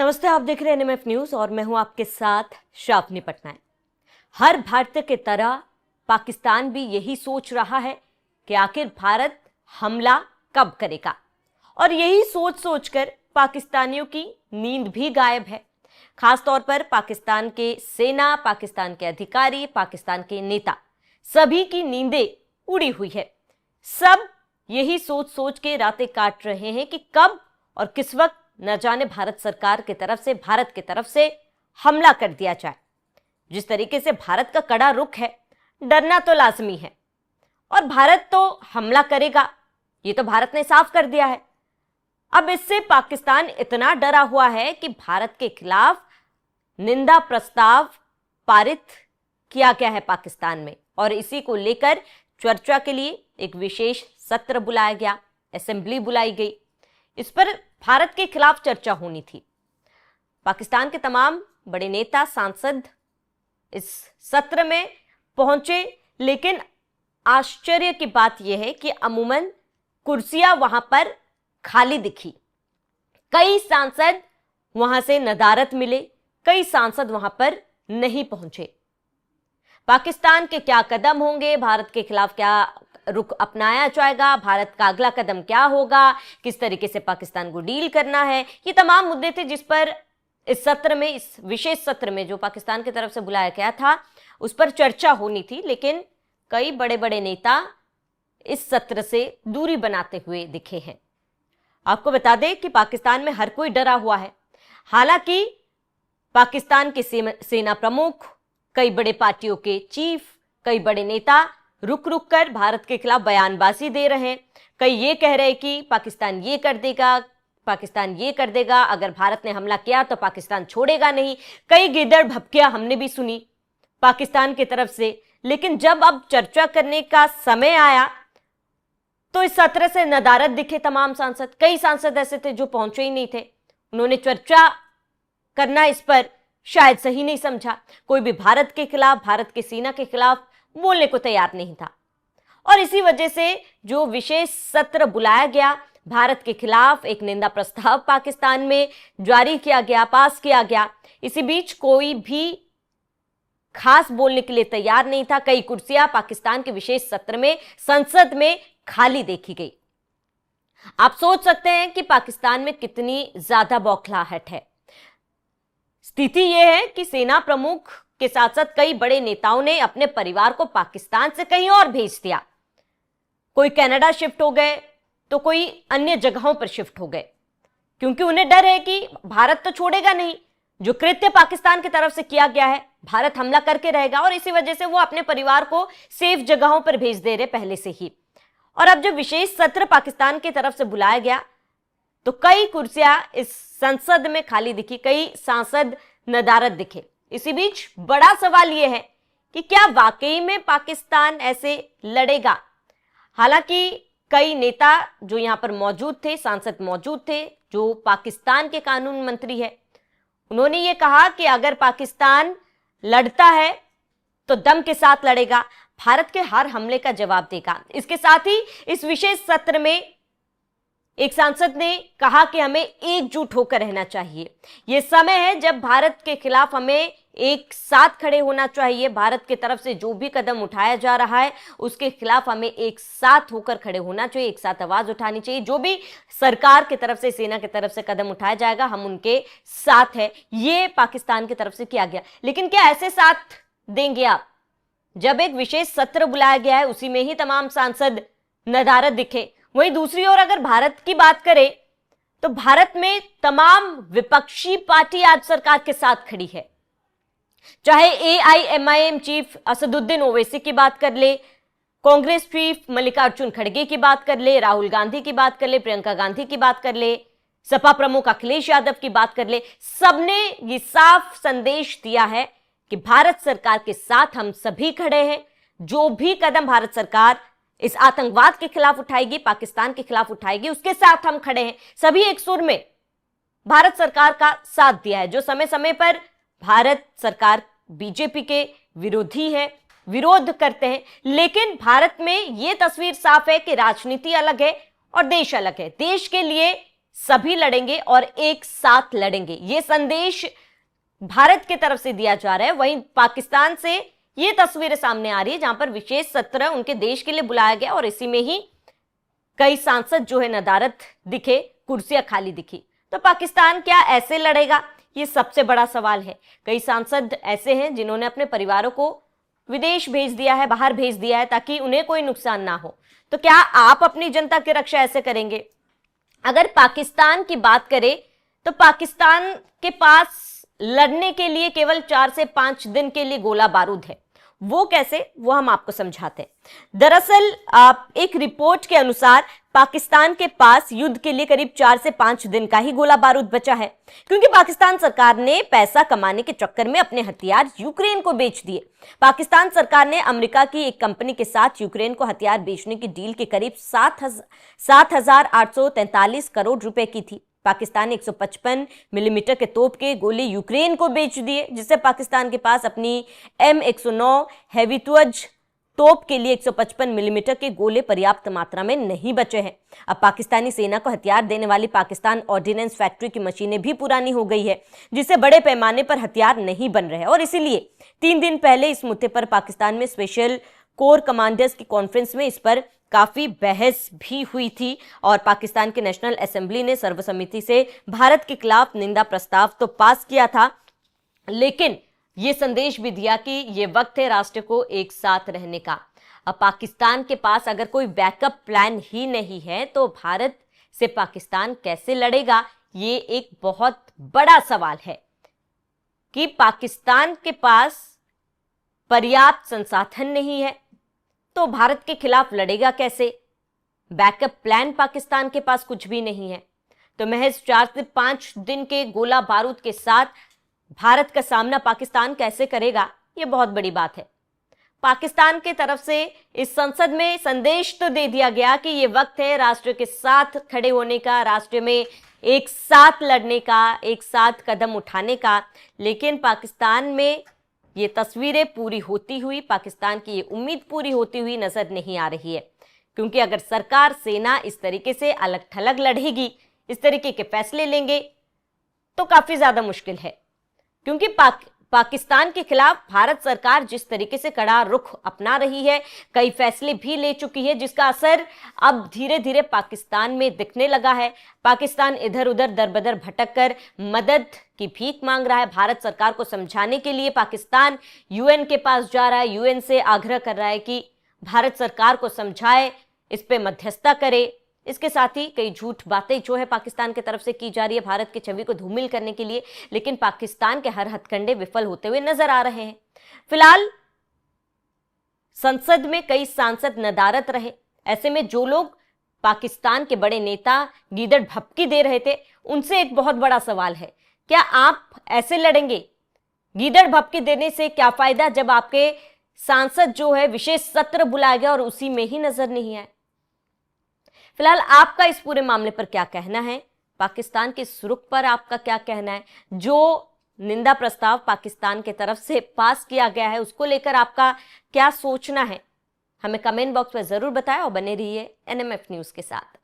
नमस्ते, आप देख रहे हैं एनएमएफ न्यूज और मैं हूं आपके साथ श्रावनी पटनायक। हर भारतीय की तरह पाकिस्तान भी यही सोच रहा है कि आखिर भारत हमला कब करेगा, और यही सोच सोचकर पाकिस्तानियों की नींद भी गायब है। खासतौर पर पाकिस्तान के सेना, पाकिस्तान के अधिकारी, पाकिस्तान के नेता, सभी की नींदें उड़ी हुई है। सब यही सोच सोच के रातें काट रहे हैं कि कब और किस वक्त न जाने भारत सरकार की तरफ से, भारत की तरफ से हमला कर दिया जाए। जिस तरीके से भारत का कड़ा रुख है, डरना तो लाजमी है, और भारत तो हमला करेगा, ये तो भारत ने साफ कर दिया है। अब इससे पाकिस्तान इतना डरा हुआ है कि भारत के खिलाफ निंदा प्रस्ताव पारित किया गया है पाकिस्तान में, और इसी को लेकर चर्चा के लिए एक विशेष सत्र बुलाया गया, असेंबली बुलाई गई। इस पर भारत के खिलाफ चर्चा होनी थी। पाकिस्तान के तमाम बड़े नेता, सांसद इस सत्र में पहुंचे, लेकिन आश्चर्य की बात यह है कि अमूमन कुर्सियां वहां पर खाली दिखी। कई सांसद वहां से नदारद मिले, कई सांसद वहां पर नहीं पहुंचे। पाकिस्तान के क्या कदम होंगे, भारत के खिलाफ क्या रुख अपनाया जाएगा, भारत का अगला कदम क्या होगा, किस तरीके से पाकिस्तान को डील करना है, ये तमाम मुद्दे थे जिस पर इस सत्र में, इस विशेष सत्र में जो पाकिस्तान की तरफ से बुलाया गया था, उस पर चर्चा होनी थी। लेकिन कई बड़े बड़े नेता इस सत्र से दूरी बनाते हुए दिखे हैं। आपको बता दें कि पाकिस्तान में हर कोई डरा हुआ है। हालांकि पाकिस्तान के सेना प्रमुख, कई बड़े पार्टियों के चीफ, कई बड़े नेता रुक रुक कर भारत के खिलाफ बयानबाजी दे रहे हैं। कई ये कह रहे हैं कि पाकिस्तान ये कर देगा, पाकिस्तान ये कर देगा, अगर भारत ने हमला किया तो पाकिस्तान छोड़ेगा नहीं। कई गिदड़ भपकियां हमने भी सुनी पाकिस्तान की तरफ से। लेकिन जब अब चर्चा करने का समय आया तो इस सत्र से नदारद दिखे तमाम सांसद। कई सांसद ऐसे थे जो पहुंचे ही नहीं थे। उन्होंने चर्चा करना इस पर शायद सही नहीं समझा। कोई भी भारत के खिलाफ, भारत के सेना के खिलाफ बोलने को तैयार नहीं था, और इसी वजह से जो विशेष सत्र बुलाया गया, भारत के खिलाफ एक निंदा प्रस्ताव पाकिस्तान में जारी किया गया, पास किया गया। इसी बीच कोई भी खास बोलने के लिए तैयार नहीं था। कई कुर्सियां पाकिस्तान के विशेष सत्र में, संसद में खाली देखी गई। आप सोच सकते हैं कि पाकिस्तान में कितनी ज्यादा बौखलाहट है। स्थिति यह है कि सेना प्रमुख के साथ साथ कई बड़े नेताओं ने अपने परिवार को पाकिस्तान से कहीं और भेज दिया। कोई कनाडा शिफ्ट हो गए तो कोई अन्य जगहों पर शिफ्ट हो गए, क्योंकि उन्हें डर है कि भारत तो छोड़ेगा नहीं। जो कृत्य पाकिस्तान की तरफ से किया गया है, भारत हमला करके रहेगा, और इसी वजह से वो अपने परिवार को सेफ जगहों पर भेज दे रहे पहले से ही। और अब जब विशेष सत्र पाकिस्तान की तरफ से बुलाया गया तो कई कुर्सियां इस संसद में खाली दिखी, कई सांसद नदारद दिखे। इसी बीच बड़ा सवाल यह है कि क्या वाकई में पाकिस्तान ऐसे लड़ेगा। हालांकि कई नेता जो यहां पर मौजूद थे, सांसद मौजूद थे, जो पाकिस्तान के कानून मंत्री है, उन्होंने ये कहा कि अगर पाकिस्तान लड़ता है तो दम के साथ लड़ेगा, भारत के हर हमले का जवाब देगा। इसके साथ ही इस विशेष सत्र में एक सांसद ने कहा कि हमें एकजुट होकर रहना चाहिए। यह समय है जब भारत के खिलाफ हमें एक साथ खड़े होना चाहिए। भारत की तरफ से जो भी कदम उठाया जा रहा है उसके खिलाफ हमें एक साथ होकर खड़े होना चाहिए, एक साथ आवाज उठानी चाहिए। जो भी सरकार की तरफ से, सेना की तरफ से कदम उठाया जाएगा, हम उनके साथ है। ये पाकिस्तान की तरफ से किया गया। लेकिन क्या ऐसे साथ देंगे आप? जब एक विशेष सत्र बुलाया गया है, उसी में ही तमाम सांसद नदारद दिखे। वहीं दूसरी ओर अगर भारत की बात करें तो भारत में तमाम विपक्षी पार्टी आज सरकार के साथ खड़ी है। चाहे एआईएमआईएम चीफ असदुद्दीन ओवैसी की बात कर ले, कांग्रेस चीफ मल्लिकार्जुन खड़गे की बात कर ले, राहुल गांधी की बात कर ले, प्रियंका गांधी की बात कर ले, सपा प्रमुख अखिलेश यादव की बात कर ले, सबने ये साफ संदेश दिया है कि भारत सरकार के साथ हम सभी खड़े हैं। जो भी कदम भारत सरकार इस आतंकवाद के खिलाफ उठाएगी, पाकिस्तान के खिलाफ उठाएगी, उसके साथ हम खड़े हैं। सभी एक सुर में भारत सरकार का साथ दिया है। जो समय समय पर भारत सरकार बीजेपी के विरोधी है, विरोध करते हैं, लेकिन भारत में यह तस्वीर साफ है कि राजनीति अलग है और देश अलग है। देश के लिए सभी लड़ेंगे और एक साथ लड़ेंगे, ये संदेश भारत की तरफ से दिया जा रहा है। वहीं पाकिस्तान से ये तस्वीरें सामने आ रही है जहां पर विशेष सत्र उनके देश के लिए बुलाया गया और इसी में ही कई सांसद जो है नदारद दिखे, कुर्सियां खाली दिखी। तो पाकिस्तान क्या ऐसे लड़ेगा, ये सबसे बड़ा सवाल है। कई सांसद ऐसे हैं जिन्होंने अपने परिवारों को विदेश भेज दिया है, बाहर भेज दिया है ताकि उन्हें कोई नुकसान ना हो। तो क्या आप अपनी जनता की रक्षा ऐसे करेंगे? अगर पाकिस्तान की बात करें तो पाकिस्तान के पास लड़ने के लिए केवल 4 से 5 दिन के लिए गोला बारूद है। वो कैसे, वो हम आपको समझाते हैं। दरअसल एक रिपोर्ट के अनुसार पाकिस्तान के पास युद्ध के लिए करीब 4 से 5 दिन का ही गोला बारूद बचा है, क्योंकि पाकिस्तान सरकार ने पैसा कमाने के चक्कर में अपने हथियार यूक्रेन को बेच दिए। पाकिस्तान सरकार ने अमेरिका की एक कंपनी के साथ यूक्रेन को हथियार बेचने की डील के करीब 7,843 करोड़ रुपए की थी। पाकिस्तान ने 155 मिलीमीटर के तोप के गोले यूक्रेन को बेच दिए, जिससे पाकिस्तान के पास अपनी M109 हेवित्वज तोप के लिए 155 मिलीमीटर के गोले पर्याप्त मात्रा में नहीं बचे हैं। अब पाकिस्तानी सेना को हथियार देने वाली पाकिस्तान ऑर्डिनेंस फैक्ट्री की मशीनें भी पुरानी हो गई है, जिससे बड़े पैमाने पर हथियार नहीं बन रहे हैं। और इसीलिए 3 दिन पहले इस मुद्दे पर पाकिस्तान में स्पेशल कोर कमांडर्स की कॉन्फ्रेंस में इस पर काफी बहस भी हुई थी और पाकिस्तान की नेशनल असेंबली ने सर्वसम्मति से भारत के खिलाफ निंदा प्रस्ताव तो पास किया था, लेकिन यह संदेश भी दिया कि यह वक्त है राष्ट्र को एक साथ रहने का। अब पाकिस्तान के पास अगर कोई बैकअप प्लान ही नहीं है तो भारत से पाकिस्तान कैसे लड़ेगा, ये एक बहुत बड़ा सवाल है कि पाकिस्तान के पास पर्याप्त संसाधन नहीं है तो भारत के खिलाफ लड़ेगा कैसे। बैकअप प्लान पाकिस्तान के पास कुछ भी नहीं है, तो महज 4 से 5 दिन के गोला बारूद के साथ भारत का सामना पाकिस्तान कैसे करेगा, यह बहुत बड़ी बात है। पाकिस्तान की तरफ से इस संसद में संदेश तो दे दिया गया कि यह वक्त है राष्ट्र के साथ खड़े होने का, राष्ट्र में एक साथ लड़ने का, एक साथ कदम उठाने का, लेकिन पाकिस्तान में ये तस्वीरें पूरी होती हुई, पाकिस्तान की ये उम्मीद पूरी होती हुई नजर नहीं आ रही है। क्योंकि अगर सरकार, सेना इस तरीके से अलग थलग लड़ेगी, इस तरीके के फैसले लेंगे तो काफी ज्यादा मुश्किल है। क्योंकि पाकिस्तान के खिलाफ भारत सरकार जिस तरीके से कड़ा रुख अपना रही है, कई फैसले भी ले चुकी है, जिसका असर अब धीरे धीरे पाकिस्तान में दिखने लगा है। पाकिस्तान इधर उधर दरबदर भटक कर मदद की भीख मांग रहा है। भारत सरकार को समझाने के लिए पाकिस्तान यूएन के पास जा रहा है, यूएन से आग्रह कर रहा है कि भारत सरकार को समझाए, इस पे मध्यस्थता करे। इसके साथ ही कई झूठ बातें जो है पाकिस्तान की तरफ से की जा रही है भारत की छवि को धूमिल करने के लिए, लेकिन पाकिस्तान के हर हथकंडे विफल होते हुए नजर आ रहे हैं। फिलहाल संसद में कई सांसद नदारद रहे। ऐसे में जो लोग पाकिस्तान के बड़े नेता गीदड़ भपकी दे रहे थे, उनसे एक बहुत बड़ा सवाल है, क्या आप ऐसे लड़ेंगे? गीदड़ भपकी देने से क्या फायदा जब आपके सांसद जो है विशेष सत्र बुलाया गया और उसी में ही नजर नहीं आए। फिलहाल आपका इस पूरे मामले पर क्या कहना है? पाकिस्तान के इस रुख पर आपका क्या कहना है? जो निंदा प्रस्ताव पाकिस्तान की तरफ से पास किया गया है उसको लेकर आपका क्या सोचना है? हमें कमेंट बॉक्स में जरूर बताएं और बने रहिए NMF न्यूज के साथ।